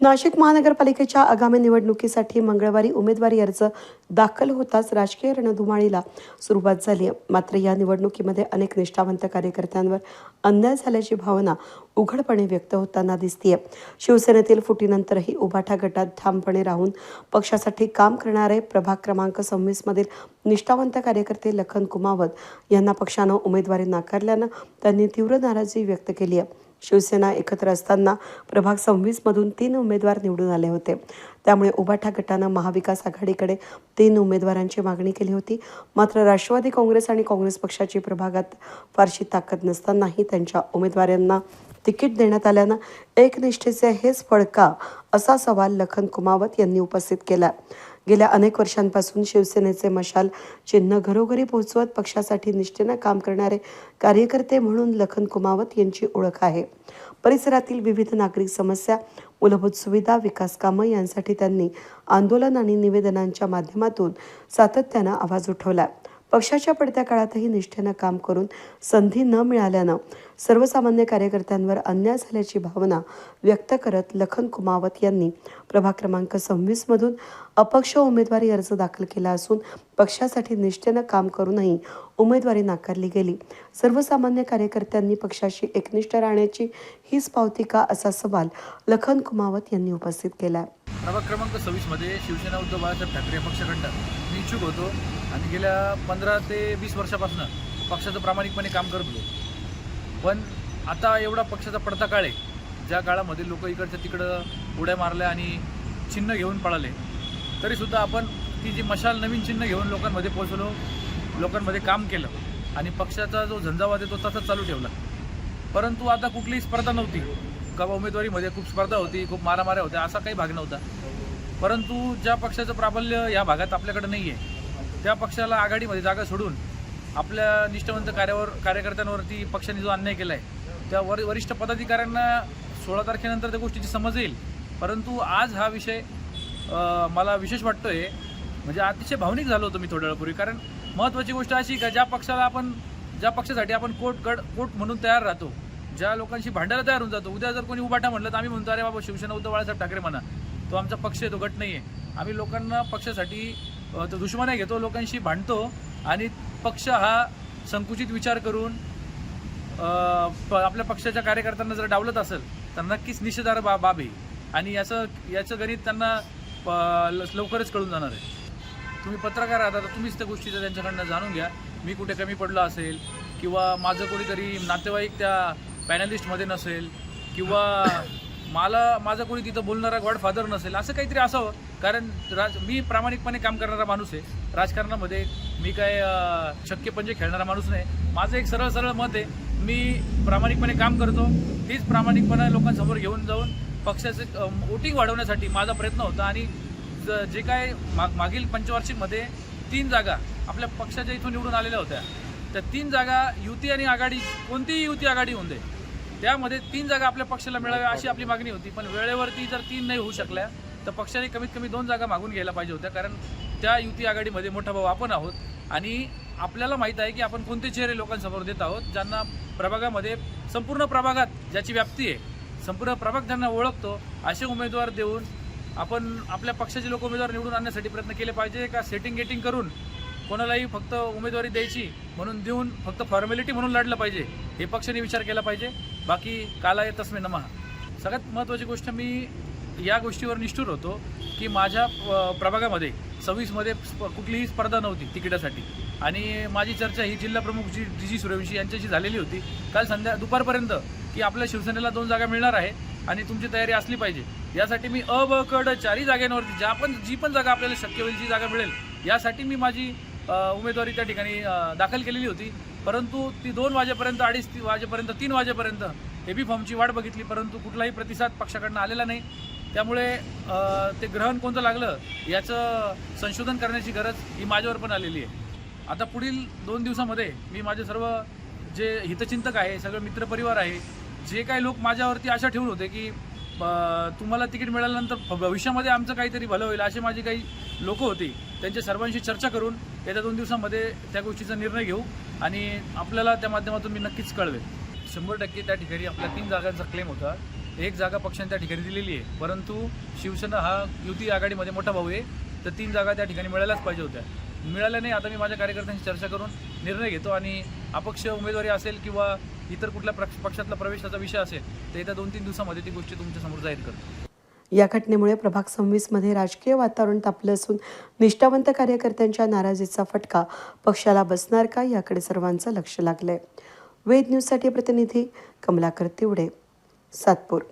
नाशिक महानगरपालिकेच्या आगामी निवडणुकीसाठी मंगळवारी उमेदवारी अर्ज दाखल होताच राजकीय रणधुमाळीला सुरुवात झाली आहे. मात्र या निवडणुकीमध्ये अनेक निष्ठावंत कार्यकर्त्यांवर अन्याय झाल्याची भावना उघडपणे व्यक्त होताना दिसतीये. शिवसेनेतील फुटीनंतरही उभाठा गटात ठामपणे राहून पक्षासाठी काम करणारे प्रभाग क्रमांक 26 मधील निष्ठावंत कार्यकर्ते लखन कुमावत यांना पक्षानं उमेदवारी नाकारल्यानं त्यांनी तीव्र नाराजी व्यक्त केली आहे. शिवसेना एकत्र असताना प्रभाग 26 मधून 3 उमेदवार निवडून आले होते. त्यामुळे उभाठा गटानं महाविकास आघाडीकडे 3 उमेदवारांची मागणी केली होती. मात्र राष्ट्रवादी काँग्रेस आणि काँग्रेस पक्षाची प्रभागात फारशी ताकद नसतानाही त्यांच्या उमेदवारांना तिकीट देण्यात आल्यानं एकनिष्ठेचे हेच फळ का, असा सवाल लखन कुमावत यांनी उपस्थित केला. गेल्या अनेक वर्षांपासून शिवसेनेचे मशाल चिन्ह घरोघरी पोहोचवत पक्षासाठी निष्ठेनं काम करणारे कार्यकर्ते म्हणून लखन कुमावत यांची ओळख आहे. परिसरातील विविध नागरिक समस्या, मूलभूत सुविधा, विकास कामं यांसाठी त्यांनी आंदोलन आणि निवेदनांच्या माध्यमातून सातत्यानं आवाज उठवला. पक्षाच्या पडत्या काळातही निष्ठेनं काम करून संधी न मिळाल्यानं सर्वसामान्य कार्यकर्त्यांवर अन्याय झाल्याची भावना व्यक्त करत लखन कुमावत यांनी प्रभाग क्रमांक 26 मधून अपक्ष उमेदवारी अर्ज दाखल केला असून पक्षासाठी निष्ठेनं काम करूनही उमेदवारी नाकारली गेली. सर्वसामान्य कार्यकर्त्यांनी पक्षाशी एकनिष्ठ राहण्याची हीच पावती का, असा सवाल लखन कुमावत यांनी उपस्थित केला. प्रभाग क्रमांक 26 मध्ये शिवसेना उद्धव बाळासाहेब ठाकरे पक्षाकडनं मी इच्छुक होतो आणि गेल्या 15 ते 20 वर्षापासून पक्षाचं प्रामाणिकपणे काम करत होतो. पण आता एवढा पक्षाचा पडता काळ आहे, ज्या काळामध्ये लोक इकडच्या तिकडं उड्या मारल्या आणि चिन्ह घेऊन पळाले, तरीसुद्धा आपण ती जी मशाल नवीन चिन्ह घेऊन लोकांमध्ये पोहोचलो, लोकांमध्ये काम केलं आणि पक्षाचा जो झंझावात आहे तो तसाच चालू ठेवला. परंतु आता कुठलीही स्पर्धा नव्हती का, उमेदवारीमध्ये खूप स्पर्धा होती, खूप मारामाऱ्या होत्या, असा काही भाग नव्हता. परंतु ज्या पक्षाचं प्राबल्य या भागात आपल्याकडे नाही आहे, त्या पक्षाला आघाडीमध्ये जागा सोडून आपल्या निष्ठावंत कार्यकर्त्यांवरती पक्षाने जो अन्याय केला आहे, त्या वरिष्ठ पदाधिकाऱ्यांना 16 तारखेनंतर त्या गोष्टीची समज येईल. परंतु आज हा विषय मला विशेष वाटतोय, म्हणजे अतिशय भावनिक झालो होतो मी थोड्या वेळापूर्वी. कारण महत्त्वाची गोष्ट अशी का, ज्या पक्षासाठी आपण कोट म्हणून तयार राहतो, ज्या लोकांशी भांडायला तयार होऊन जातो, उद्या जर कोणी उभाटा म्हणलं तर आम्ही म्हणतो अरे बाबा शिवसेना उद्धव बाळासाहेब ठाकरे म्हणा, तो आमचा पक्ष आहे, तो गट नाही आहे. आम्ही लोकांना पक्षासाठी तो दुश्मनी घेतो, लोकांशी भांडतो आणि पक्ष हा संकुचित विचार करून आपल्या पक्षाच्या कार्यकर्त्यांना जर डावलत असेल तर नक्कीच निषेधार्ह बाब आहे आणि याचं गणित त्यांना लवकरच कळून जाणार आहे. तुम्ही पत्रकार आहात, आता तुम्हीच त्या गोष्टीचं त्यांच्याकडनं जाणून घ्या. मी कुठे कमी पडलो असेल किंवा माझं कोणीतरी नातेवाईक त्या पॅनलिस्टमध्ये नसेल किंवा माझं कोणी तिथं बोलणारा गॉडफादर नसेल, असं काहीतरी असावं. कारण मी प्रामाणिकपणे काम करणारा माणूस आहे. राजकारणामध्ये मी काय शक्य पंजे खेळणारा माणूस नाही. माझं एक सरळ मत आहे, मी प्रामाणिकपणे काम करतो. तीच प्रामाणिकपणा लोकांसमोर घेऊन जाऊन पक्षाचं वोटिंग वाढवण्यासाठी माझा प्रयत्न होता. आणि जे काय मागील पंचवार्षिकमध्ये 3 जागा आपल्या पक्षाच्या इथून निवडून आलेल्या होत्या, त्या 3 जागा युती आणि आघाडी, कोणतीही युती आघाडी होऊन दे, त्यामध्ये 3 जागा आपल्या पक्षाला मिळाव्या अशी आपली मागणी होती. पण वेळेवरती जर 3 नाही होऊ शकल्या तर पक्षाने कमीत कमी 2 जागा मागून घ्यायला पाहिजे होत्या. कारण त्या युती आघाडीमध्ये मोठा भाऊ आपण आहोत आणि आपल्याला माहीत आहे की आपण कोणते चेहरे लोकांसमोर देत आहोत, ज्यांना प्रभागामध्ये, संपूर्ण प्रभागात ज्याची व्याप्ती आहे, संपूर्ण प्रभाग ज्यांना ओळखतो, असे उमेदवार देऊन आपण आपल्या पक्षाचे लोक उमेदवार निवडून आणण्यासाठी प्रयत्न केले पाहिजे. का सेटिंग करून कोणालाही फक्त उमेदवारी द्यायची म्हणून देऊन फक्त फॉर्मॅलिटी म्हणून लढलं पाहिजे, हे पक्षाने विचार केला पाहिजे. बाकी कालाय तस्मै नमः. सगळ्यात महत्त्वाची गोष्ट, मी या गोष्टीवर निष्ठुर होतो की माझ्या प्रभागामध्ये 26 मध्ये कुठलीही स्पर्धा नव्हती तिकिटासाठी आणि माझी चर्चा ही जिल्हाप्रमुख जी सूर्यवंशी यांच्याशी झालेली होती काल दुपारपर्यंत, की आपल्या शिवसेनेला 2 जागा मिळणार आहे आणि तुमची तयारी असली पाहिजे. यासाठी मी ब क ड 4 जागांवरती जी पण जागा आपल्याला शक्य होईल, जी जागा मिळेल, यासाठी मी माझी उमेदवारी त्या ठिकाणी दाखल केलेली होती. परंतु ती 2 वाजेपर्यंत, 2:30 वाजेपर्यंत, 3 वाजेपर्यंत एबी फॉर्मची वाट बघितली, परंतु कुठलाही प्रतिसाद पक्षाकडनं आलेला नाही. त्यामुळे ते ग्रहण कोणतं लागलं याचं संशोधन करण्याची गरज ही माझ्यावर पण आलेली आहे. आता पुढील 2 दिवसामध्ये मी माझे सर्व जे हितचिंतक आहे, सगळं मित्रपरिवार आहे, जे काही लोक माझ्यावरती आशा ठेवून होते की तुम्हाला तिकीट मिळाल्यानंतर भविष्यामध्ये आमचं काहीतरी भलं होईल, असे माझे काही लोक होते, त्यांच्या सर्वांशी चर्चा करून येत्या 2 दिवसामध्ये त्या गोष्टीचा निर्णय घेऊ आणि आपल्याला त्या माध्यमातून मी नक्कीच कळवेल. 100% त्या ठिकाणी आपल्या 3 जागांचा क्लेम होता एक जागा पक्षाने त्या ठिकाणी दिलेली आहे, परंतु शिवसेना हा युती आघाडीमध्ये मोठा भाऊ आहे, तर 3 जागा त्या ठिकाणी मिळायलाच पाहिजे होत्या. मिळाल्या नाही. आता मी माझ्या कार्यकर्त्यांशी चर्चा करून निर्णय घेतो आणि अपक्ष उमेदवारी असेल किंवा इतर कुठल्या पक्षातला प्रवेशाचा विषय असेल तर येत्या 2-3 दिवसामध्ये ती गोष्टी तुमच्यासमोर जाहीर करतो. या घटनेमुळे प्रभाग 26 मध्ये राजकीय वातावरण तापलं असून निष्ठावंत कार्यकर्त्यांच्या नाराजीचा फटका पक्षाला बसणार का याकडे सर्वांचं लक्ष लागलंय. वेद न्यूजसाठी प्रतिनिधी कमलाकर तिवडे, सातपूर.